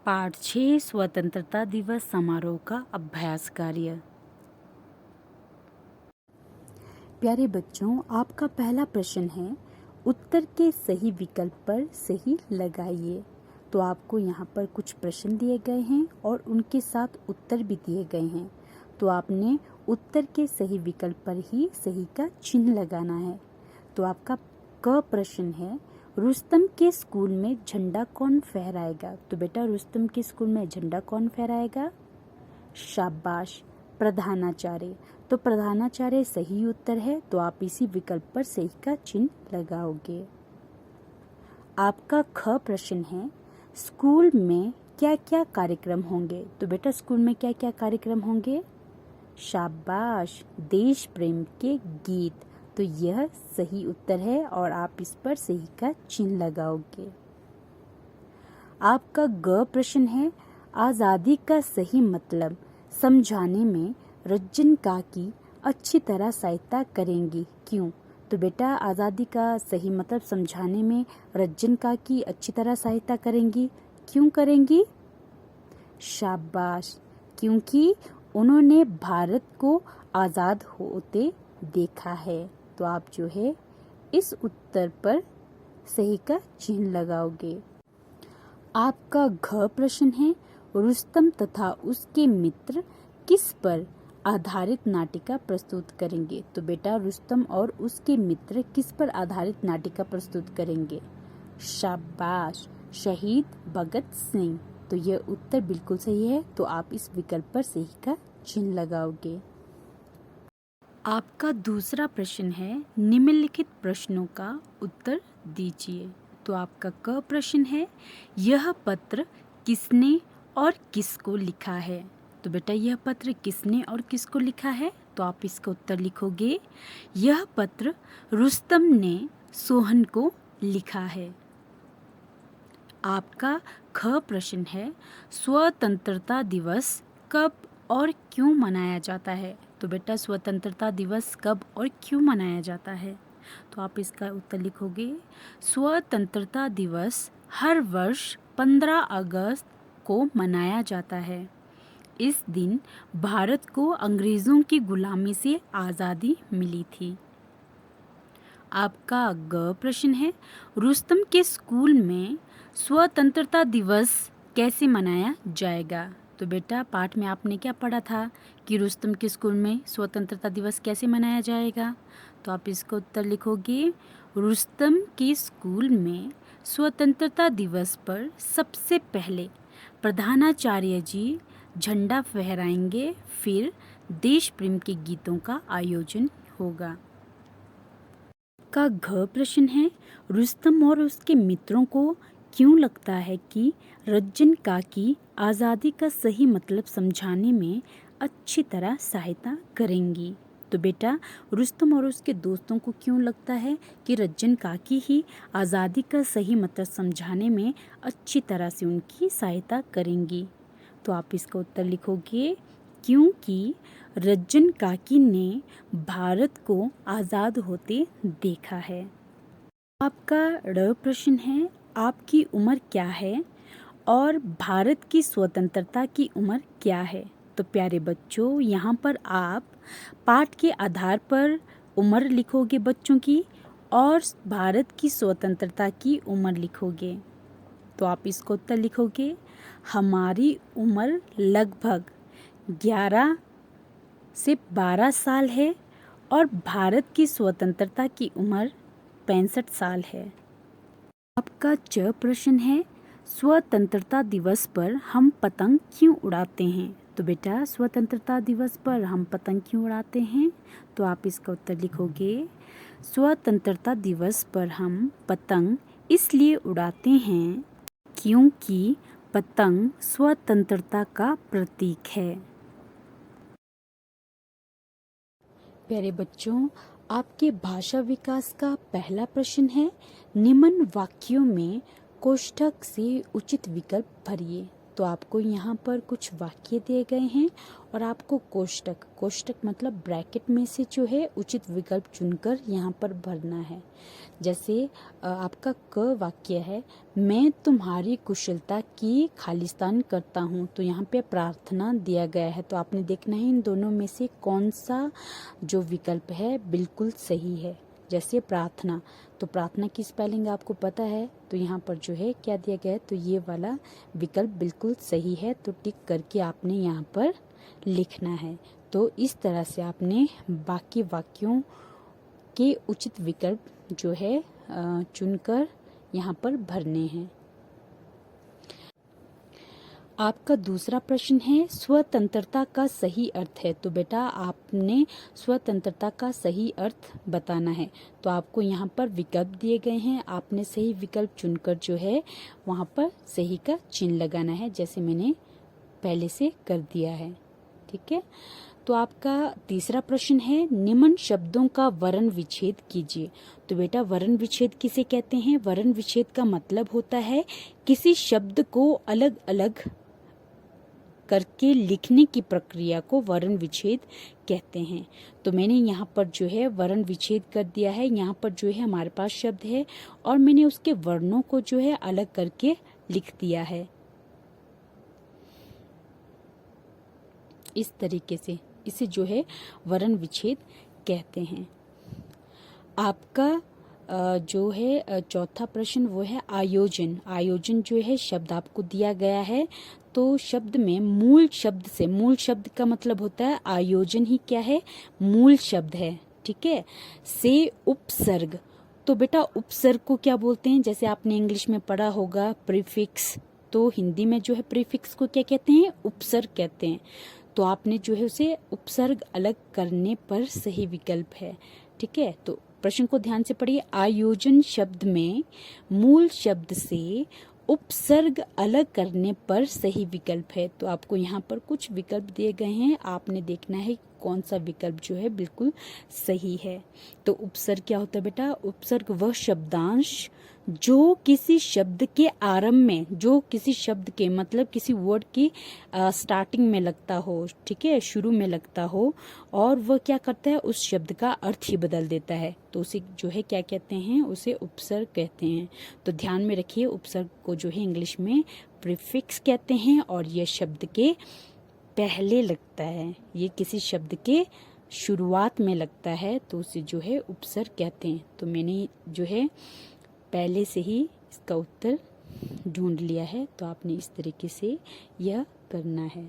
पाठ 6 स्वतंत्रता दिवस समारोह का अभ्यास कार्य। प्यारे बच्चों, आपका पहला प्रश्न है, उत्तर के सही विकल्प पर सही लगाइए। तो आपको यहाँ पर कुछ प्रश्न दिए गए हैं और उनके साथ उत्तर भी दिए गए हैं। तो आपने उत्तर के सही विकल्प पर ही सही का चिन्ह लगाना है। तो आपका क प्रश्न है, रुस्तम के स्कूल में झंडा कौन फहराएगा? तो बेटा रुस्तम के स्कूल में झंडा कौन फहराएगा? शाबाश, प्रधानाचार्य। तो प्रधानाचार्य सही उत्तर है। तो आप इसी विकल्प पर सही का चिन्ह लगाओगे। आपका ख प्रश्न है, स्कूल में क्या क्या कार्यक्रम होंगे? तो बेटा स्कूल में क्या क्या कार्यक्रम होंगे? शाबाश, देश प्रेम के गीत। तो यह सही उत्तर है और आप इस पर सही का चिन्ह लगाओगे। आपका ग प्रश्न है, आज़ादी का सही मतलब समझाने में रंजन काकी अच्छी तरह सहायता करेंगी, क्यों? तो बेटा आज़ादी का सही मतलब समझाने में रंजन काकी अच्छी तरह सहायता करेंगी। क्यों करेंगी? शाबाश, क्योंकि उन्होंने भारत को आज़ाद होते देखा है। तो आप जो है इस उत्तर पर सही का चिन्ह लगाओगे। आपका घ प्रश्न है, रुस्तम तथा उसके मित्र किस पर आधारित नाटिका प्रस्तुत करेंगे? तो बेटा रुस्तम और उसके मित्र किस पर आधारित नाटिका प्रस्तुत करेंगे? शाबाश, शहीद भगत सिंह। तो यह उत्तर बिल्कुल सही है। तो आप इस विकल्प पर सही का चिन्ह लगाओगे। आपका दूसरा प्रश्न है, निम्नलिखित प्रश्नों का उत्तर दीजिए। तो आपका क प्रश्न है, यह पत्र किसने और किसको लिखा है? तो बेटा यह पत्र किसने और किसको लिखा है? तो आप इसका उत्तर लिखोगे, यह पत्र रुस्तम ने सोहन को लिखा है। आपका ख प्रश्न है, स्वतंत्रता दिवस कब और क्यों मनाया जाता है? तो बेटा स्वतंत्रता दिवस कब और क्यों मनाया जाता है? तो आप इसका उत्तर लिखोगे, स्वतंत्रता दिवस हर वर्ष 15 अगस्त को मनाया जाता है। इस दिन भारत को अंग्रेज़ों की गुलामी से आज़ादी मिली थी। आपका ग प्रश्न है, रुस्तम के स्कूल में स्वतंत्रता दिवस कैसे मनाया जाएगा? तो बेटा पाठ में आपने क्या पढ़ा था कि रुस्तम के स्कूल में स्वतंत्रता दिवस कैसे मनाया जाएगा? तो आप इसका उत्तर लिखोगे, रुस्तम के स्कूल में स्वतंत्रता दिवस पर सबसे पहले प्रधानाचार्य जी झंडा फहराएंगे, फिर देश प्रेम के गीतों का आयोजन होगा। का घ प्रश्न है, रुस्तम और उसके मित्रों को क्यों लगता है कि रंजन काकी आज़ादी का सही मतलब समझाने में अच्छी तरह सहायता करेंगी? तो बेटा रुस्तम और उसके दोस्तों को क्यों लगता है कि रंजन काकी ही आज़ादी का सही मतलब समझाने में अच्छी तरह से उनकी सहायता करेंगी? तो आप इसका उत्तर लिखोगे, क्योंकि रंजन काकी ने भारत को आज़ाद होते देखा है। आपका ड प्रश्न है, आपकी उम्र क्या है और भारत की स्वतंत्रता की उम्र क्या है? तो प्यारे बच्चों, यहाँ पर आप पाठ के आधार पर उम्र लिखोगे बच्चों की और भारत की स्वतंत्रता की उम्र लिखोगे। तो आप इसको उत्तर लिखोगे, हमारी उम्र लगभग 11 से 12 साल है और भारत की स्वतंत्रता की उम्र 65 साल है। आपका च प्रश्न है, स्वतंत्रता दिवस पर हम पतंग क्यों उड़ाते हैं? तो बेटा स्वतंत्रता दिवस पर हम पतंग क्यों उड़ाते हैं? तो आप इसका उत्तर लिखोगे, स्वतंत्रता दिवस पर हम पतंग इसलिए उड़ाते हैं क्योंकि पतंग स्वतंत्रता का प्रतीक है। प्यारे बच्चों, आपके भाषा विकास का पहला प्रश्न है, निम्न वाक्यों में कोष्ठक से उचित विकल्प भरिए। तो आपको यहाँ पर कुछ वाक्य दिए गए हैं और आपको कोष्टक मतलब ब्रैकेट में से जो है उचित विकल्प चुनकर यहाँ पर भरना है। जैसे आपका क वाक्य है, मैं तुम्हारी कुशलता की खालिस्तान करता हूँ, तो यहाँ पे प्रार्थना दिया गया है। तो आपने देखना है इन दोनों में से कौन सा जो विकल्प है बिल्कुल सही है। जैसे प्रार्थना, तो प्रार्थना की स्पेलिंग आपको पता है, तो यहाँ पर जो है क्या दिया गया है, तो ये वाला विकल्प बिल्कुल सही है। तो टिक करके आपने यहाँ पर लिखना है। तो इस तरह से आपने बाकी वाक्यों के उचित विकल्प जो है चुनकर यहाँ पर भरने हैं। आपका दूसरा प्रश्न है, स्वतंत्रता का सही अर्थ है। तो बेटा आपने स्वतंत्रता का सही अर्थ बताना है। तो आपको यहाँ पर विकल्प दिए गए हैं, आपने सही विकल्प चुनकर जो है वहाँ पर सही का चिन्ह लगाना है, जैसे मैंने पहले से कर दिया है। ठीक है। तो आपका तीसरा प्रश्न है, निम्न शब्दों का वर्ण विच्छेद कीजिए। तो बेटा वर्ण विच्छेद किसे कहते हैं? वर्ण विच्छेद का मतलब होता है किसी शब्द को अलग अलग करके लिखने की प्रक्रिया को वर्ण विच्छेद कहते हैं। तो मैंने यहाँ पर जो है वर्ण विच्छेद कर दिया है। यहाँ पर जो है हमारे पास शब्द है और मैंने उसके वर्णों को जो है अलग करके लिख दिया है। इस तरीके से इसे जो है वर्ण विच्छेद कहते हैं। आपका जो है चौथा प्रश्न वो है आयोजन। आयोजन जो है शब्द आपको दिया गया है, तो शब्द में मूल शब्द का मतलब होता है आयोजन ही क्या है? मूल शब्द है। ठीक है। से उपसर्ग, तो बेटा उपसर्ग को क्या बोलते हैं? जैसे आपने इंग्लिश में पढ़ा होगा प्रीफिक्स, तो हिंदी में जो है प्रीफिक्स को क्या कहते हैं? उपसर्ग कहते हैं। तो आपने जो है उसे उपसर्ग अलग करने पर सही विकल्प है। ठीक है। तो प्रश्न को ध्यान से पढ़िए। आयोजन शब्द में मूल शब्द से उपसर्ग अलग करने पर सही विकल्प है। तो आपको यहाँ पर कुछ विकल्प दिए गए हैं, आपने देखना है कौन सा विकल्प जो है बिल्कुल सही है। तो उपसर्ग क्या होता है बेटा? उपसर्ग वह शब्दांश जो किसी शब्द के आरंभ में, जो किसी शब्द के मतलब किसी वर्ड की स्टार्टिंग में लगता हो, ठीक है, शुरू में लगता हो, और वह क्या करता है? उस शब्द का अर्थ ही बदल देता है। तो उसे जो है क्या कहते हैं? उसे उपसर्ग कहते हैं। तो ध्यान में रखिए, उपसर्ग को जो है इंग्लिश में प्रीफिक्स कहते हैं और यह शब्द के पहले लगता है, ये किसी शब्द के शुरुआत में लगता है, तो उसे जो है उपसर्ग कहते हैं। तो मैंने जो है पहले से ही इसका उत्तर ढूंढ लिया है, तो आपने इस तरीके से यह करना है।